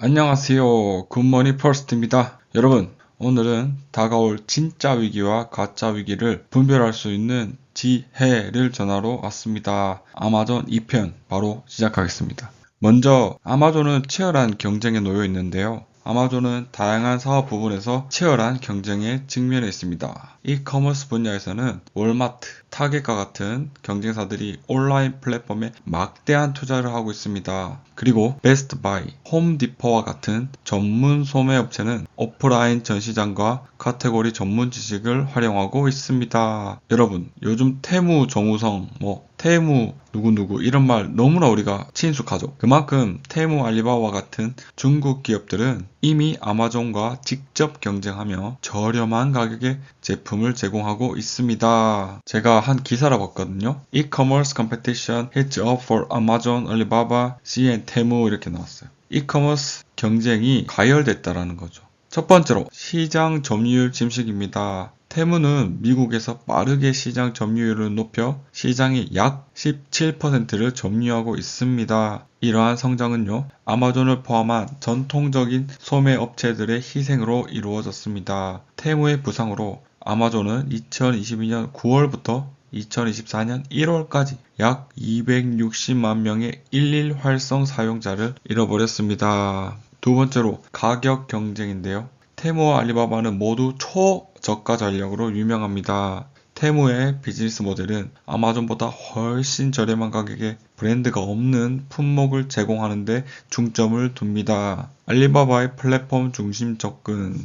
안녕하세요. 굿모닝 퍼스트입니다. 여러분, 오늘은 다가올 진짜 위기와 가짜 위기를 분별할 수 있는 지혜를 전하러 왔습니다. 아마존 2편 바로 시작하겠습니다. 먼저 아마존은 치열한 경쟁에 놓여 있는데요. 아마존은 다양한 사업 부분에서 치열한 경쟁에 직면해 있습니다. 이커머스 분야에서는 월마트, 타겟과 같은 경쟁사들이 온라인 플랫폼에 막대한 투자를 하고 있습니다. 그리고 베스트바이, 홈디포와 같은 전문 소매업체는 오프라인 전시장과 카테고리 전문 지식을 활용하고 있습니다. 여러분, 요즘 테무 정우성, 테무 누구누구 이런 말 너무나 우리가 친숙하죠. 그만큼 테무 알리바바 같은 중국 기업들은 이미 아마존과 직접 경쟁하며 저렴한 가격에 제품을 제공하고 있습니다. 제가 한 기사를 봤거든요. E-commerce competition hits up for Amazon, Alibaba, CN, 테무 이렇게 나왔어요. E-commerce 경쟁이 가열됐다라는 거죠. 첫 번째로 시장 점유율 침식입니다. 테무는 미국에서 빠르게 시장 점유율을 높여 시장의 약 17%를 점유하고 있습니다. 이러한 성장은요, 아마존을 포함한 전통적인 소매 업체들의 희생으로 이루어졌습니다. 테무의 부상으로 아마존은 2022년 9월부터 2024년 1월까지 약 260만 명의 일일 활성 사용자를 잃어버렸습니다. 두 번째로 가격 경쟁인데요. 테무와 알리바바는 모두 초저가 전략으로 유명합니다. 테무의 비즈니스 모델은 아마존보다 훨씬 저렴한 가격에 브랜드가 없는 품목을 제공하는 데 중점을 둡니다. 알리바바의 플랫폼 중심 접근.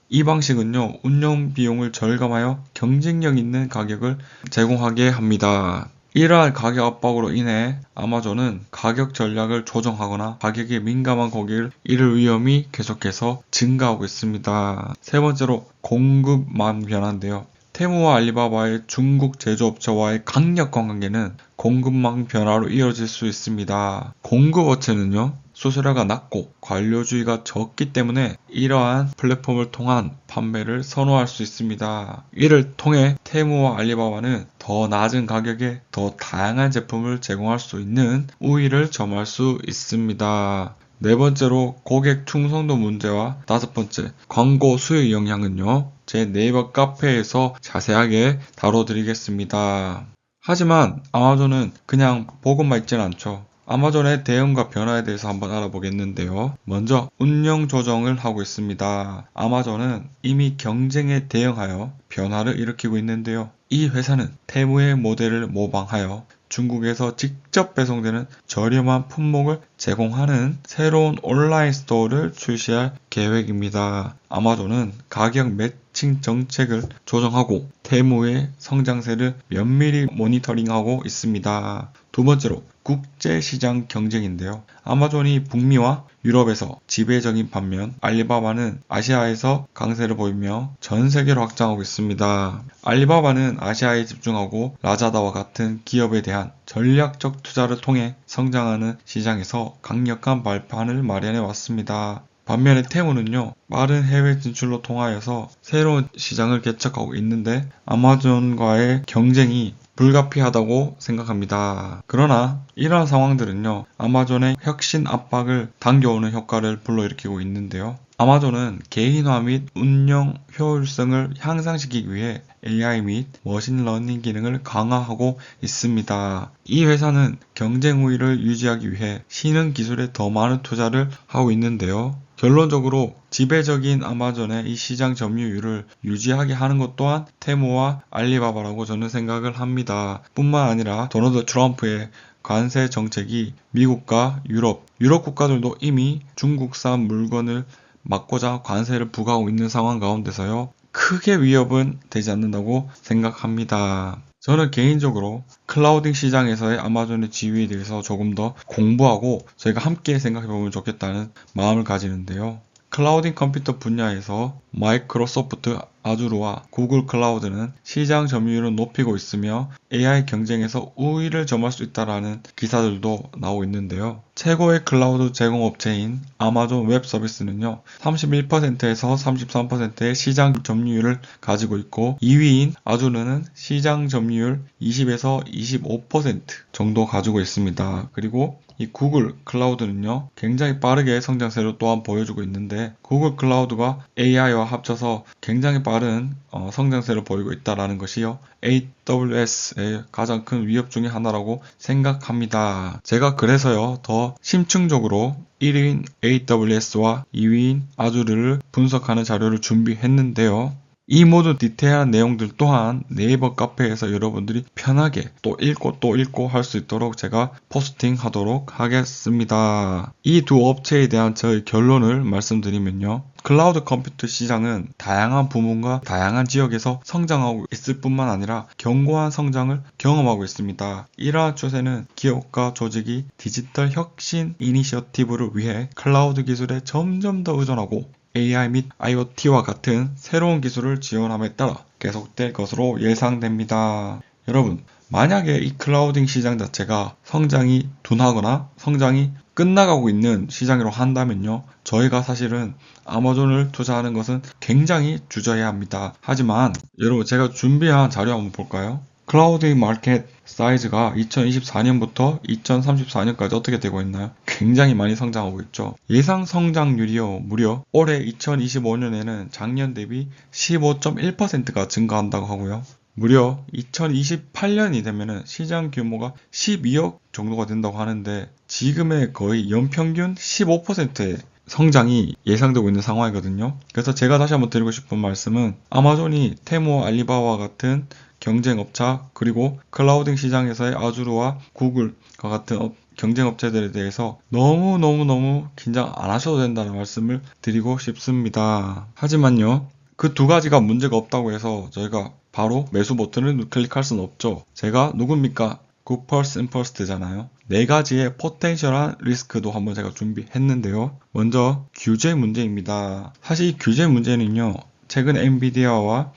이 방식은요, 운영 비용을 절감하여 경쟁력 있는 가격을 제공하게 합니다. 이러한 가격 압박으로 인해 아마존은 가격 전략을 조정하거나 가격에 민감한 고객을 잃을 위험이 계속해서 증가하고 있습니다. 세 번째로 공급망 변화인데요. 테무와 알리바바의 중국 제조업체와의 강력한 관계는 공급망 변화로 이어질 수 있습니다. 공급업체는요, 수수료가 낮고 관료주의가 적기 때문에 이러한 플랫폼을 통한 판매를 선호할 수 있습니다. 이를 통해 테무와 알리바바는 더 낮은 가격에 더 다양한 제품을 제공할 수 있는 우위를 점할 수 있습니다. 네 번째로 고객 충성도 문제와 다섯 번째 광고 수익 영향은요, 제 네이버 카페에서 자세하게 다뤄드리겠습니다. 하지만 아마존은 그냥 보고만 있진 않죠. 아마존의 대응과 변화에 대해서 한번 알아보겠는데요. 먼저 운영 조정을 하고 있습니다. 아마존은 이미 경쟁에 대응하여 변화를 일으키고 있는데요. 이 회사는 테무의 모델을 모방하여 중국에서 직접 배송되는 저렴한 품목을 제공하는 새로운 온라인 스토어를 출시할 계획입니다. 아마존은 가격 매칭 정책을 조정하고 테무의 성장세를 면밀히 모니터링하고 있습니다. 두 번째로 국제시장 경쟁인데요. 아마존이 북미와 유럽에서 지배적인 반면 알리바바는 아시아에서 강세를 보이며 전 세계로 확장하고 있습니다. 알리바바는 아시아에 집중하고 라자다와 같은 기업에 대한 전략적 투자를 통해 성장하는 시장에서 강력한 발판을 마련해 왔습니다. 반면에 테무는요, 빠른 해외 진출로 통하여서 새로운 시장을 개척하고 있는데 아마존과의 경쟁이 불가피하다고 생각합니다. 그러나 이러한 상황들은요, 아마존의 혁신 압박을 당겨오는 효과를 불러일으키고 있는데요. 아마존은 개인화 및 운영 효율성을 향상시키기 위해 AI 및 머신러닝 기능을 강화하고 있습니다. 이 회사는 경쟁 우위를 유지하기 위해 신흥 기술에 더 많은 투자를 하고 있는데요. 결론적으로 지배적인 아마존의 이 시장 점유율을 유지하게 하는 것 또한 테무와 알리바바라고 저는 생각을 합니다. 뿐만 아니라 도널드 트럼프의 관세 정책이 미국과 유럽 국가들도 이미 중국산 물건을 막고자 관세를 부과하고 있는 상황 가운데서요, 크게 위협은 되지 않는다고 생각합니다. 저는 개인적으로 클라우딩 시장에서의 아마존의 지위에 대해서 조금 더 공부하고 저희가 함께 생각해보면 좋겠다는 마음을 가지는데요. 클라우딩 컴퓨터 분야에서 마이크로소프트 아주르와 구글 클라우드는 시장 점유율을 높이고 있으며 AI 경쟁에서 우위를 점할 수 있다라는 기사들도 나오고 있는데요. 최고의 클라우드 제공업체인 아마존 웹 서비스는요, 31%에서 33%의 시장 점유율을 가지고 있고 2위인 아주르는 시장 점유율 20에서 25% 정도 가지고 있습니다. 그리고 이 구글 클라우드는요, 굉장히 빠르게 성장세를 또한 보여주고 있는데, 구글 클라우드가 AI와 합쳐서 굉장히 빠른 성장세를 보이고 있다는 것이요, AWS의 가장 큰 위협 중에 하나라고 생각합니다. 제가 그래서요, 더 심층적으로 1위인 AWS와 2위인 아주르를 분석하는 자료를 준비했는데요. 이 모든 디테일한 내용들 또한 네이버 카페에서 여러분들이 편하게 또 읽고 할 수 있도록 제가 포스팅 하도록 하겠습니다. 이 두 업체에 대한 저의 결론을 말씀드리면요. 클라우드 컴퓨터 시장은 다양한 부문과 다양한 지역에서 성장하고 있을 뿐만 아니라 견고한 성장을 경험하고 있습니다. 이러한 추세는 기업과 조직이 디지털 혁신 이니셔티브를 위해 클라우드 기술에 점점 더 의존하고 AI 및 IoT와 같은 새로운 기술을 지원함에 따라 계속될 것으로 예상됩니다. 여러분, 만약에 이 클라우딩 시장 자체가 성장이 둔하거나 성장이 끝나가고 있는 시장으로 한다면요, 저희가 사실은 아마존을 투자하는 것은 굉장히 주저해야 합니다. 하지만 여러분, 제가 준비한 자료 한번 볼까요? 클라우드 마켓 사이즈가 2024년부터 2034년까지 어떻게 되고 있나요? 굉장히 많이 성장하고 있죠. 예상 성장률이요, 무려 올해 2025년에는 작년 대비 15.1%가 증가한다고 하고요. 무려 2028년이 되면은 시장 규모가 12억 정도가 된다고 하는데, 지금의 거의 연평균 15%의 성장이 예상되고 있는 상황이거든요. 그래서 제가 다시 한번 드리고 싶은 말씀은, 아마존이 테무, 알리바바와 같은 경쟁업체, 그리고 클라우딩 시장에서의 아주르와 구글과 같은 경쟁업체들에 대해서 너무 긴장 안 하셔도 된다는 말씀을 드리고 싶습니다. 하지만요, 그 두 가지가 문제가 없다고 해서 저희가 바로 매수 버튼을 클릭할 수는 없죠. 제가 누굽니까? 굿펄스 인퍼스트잖아요. 네 가지의 포텐셜한 리스크도 한번 제가 준비했는데요. 먼저 규제 문제입니다. 사실 이 규제 문제는요, 최근 엔비디아와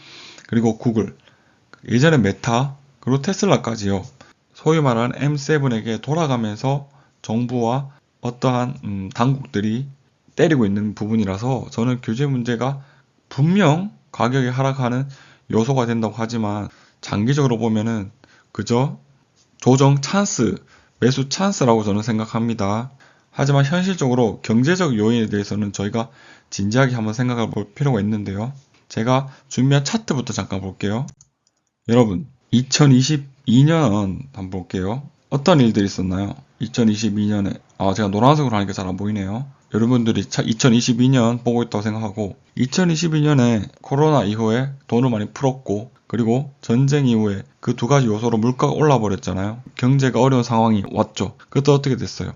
그리고 구글, 예전에 메타, 그리고 테슬라까지요, 소위 말하는 M7에게 돌아가면서 정부와 어떠한 당국들이 때리고 있는 부분이라서, 저는 규제 문제가 분명 가격이 하락하는 요소가 된다고 하지만 장기적으로 보면은 그저 조정 찬스, 매수 찬스라고 저는 생각합니다. 하지만 현실적으로 경제적 요인에 대해서는 저희가 진지하게 한번 생각해 볼 필요가 있는데요. 제가 준비한 차트부터 잠깐 볼게요. 여러분, 2022년 한번 볼게요. 어떤 일들이 있었나요? 2022년에, 제가 노란색으로 하니까 잘 안 보이네요. 여러분들이 2022년 보고 있다고 생각하고, 2022년에 코로나 이후에 돈을 많이 풀었고, 그리고 전쟁 이후에 그 두 가지 요소로 물가가 올라 버렸잖아요. 경제가 어려운 상황이 왔죠. 그때 어떻게 됐어요?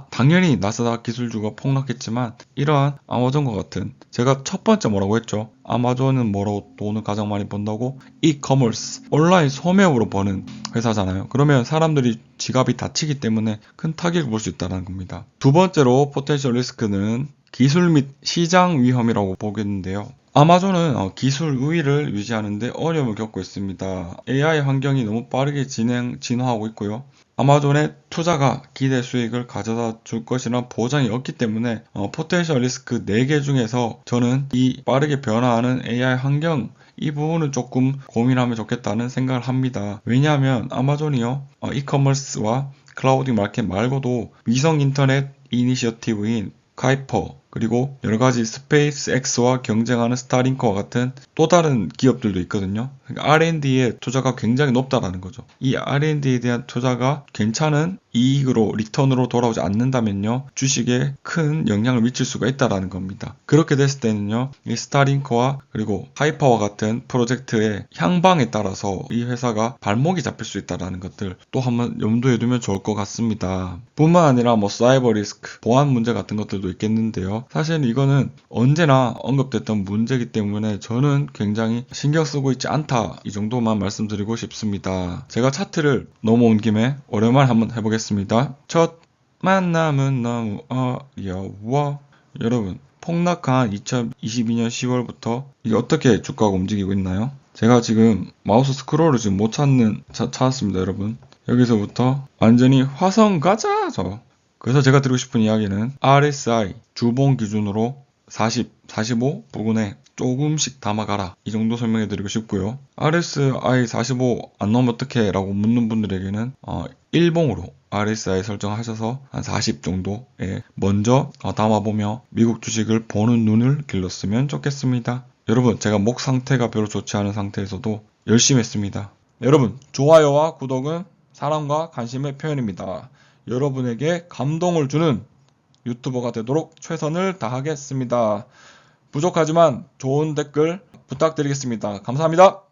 당연히 나스닥 기술주가 폭락했지만, 이러한 아마존과 같은, 제가 첫 번째 뭐라고 했죠? 아마존은 뭐로 돈을 가장 많이 번다고? 이커머스, 온라인 소매업으로 버는 회사잖아요. 그러면 사람들이 지갑이 닫히기 때문에 큰 타격을 볼 수 있다는 겁니다. 두 번째로 포텐셜 리스크는 기술 및 시장 위험이라고 보겠는데요. 아마존은 기술 우위를 유지하는데 어려움을 겪고 있습니다. AI 환경이 너무 빠르게 진화하고 있고요. 아마존의 투자가 기대 수익을 가져다 줄 것이란 보장이 없기 때문에 포텐셜 리스크 4개 중에서 저는 이 빠르게 변화하는 AI 환경, 이 부분은 조금 고민하면 좋겠다는 생각을 합니다. 왜냐하면 아마존이요, 이커머스와 클라우딩 마켓 말고도 위성 인터넷 이니셔티브인 카이퍼, 그리고 여러가지 스페이스X와 경쟁하는 스타링크와 같은 또 다른 기업들도 있거든요. 그러니까 R&D의 투자가 굉장히 높다라는 거죠. 이 R&D에 대한 투자가 괜찮은 이익으로, 리턴으로 돌아오지 않는다면요, 주식에 큰 영향을 미칠 수가 있다라는 겁니다. 그렇게 됐을 때는요, 이 스타링크와 그리고 하이퍼와 같은 프로젝트의 향방에 따라서 이 회사가 발목이 잡힐 수 있다라는 것들 또 한번 염두에 두면 좋을 것 같습니다. 뿐만 아니라 사이버 리스크, 보안 문제 같은 것들도 있겠는데요. 사실 이거는 언제나 언급됐던 문제이기 때문에 저는 굉장히 신경 쓰고 있지 않다, 이 정도만 말씀드리고 싶습니다. 제가 차트를 넘어온 김에 오랜만에 한번 해보겠습니다. 첫 만남은 너무 어려워. 여러분, 폭락한 2022년 10월부터 이게 어떻게 주가가 움직이고 있나요? 제가 지금 마우스 스크롤을 지금 못 찾았습니다, 여러분. 여기서부터 완전히 화성 가자! 그래서 제가 드리고 싶은 이야기는 RSI 주봉 기준으로 40, 45 부근에 조금씩 담아가라, 이 정도 설명해 드리고 싶고요. RSI 45 안 넘으면 어떡해? 라고 묻는 분들에게는 일봉으로 RSI 설정하셔서 한 40 정도에 먼저 담아보며 미국 주식을 보는 눈을 길렀으면 좋겠습니다. 여러분, 제가 목 상태가 별로 좋지 않은 상태에서도 열심히 했습니다. 여러분, 좋아요와 구독은 사랑과 관심의 표현입니다. 여러분에게 감동을 주는 유튜버가 되도록 최선을 다하겠습니다. 부족하지만 좋은 댓글 부탁드리겠습니다. 감사합니다.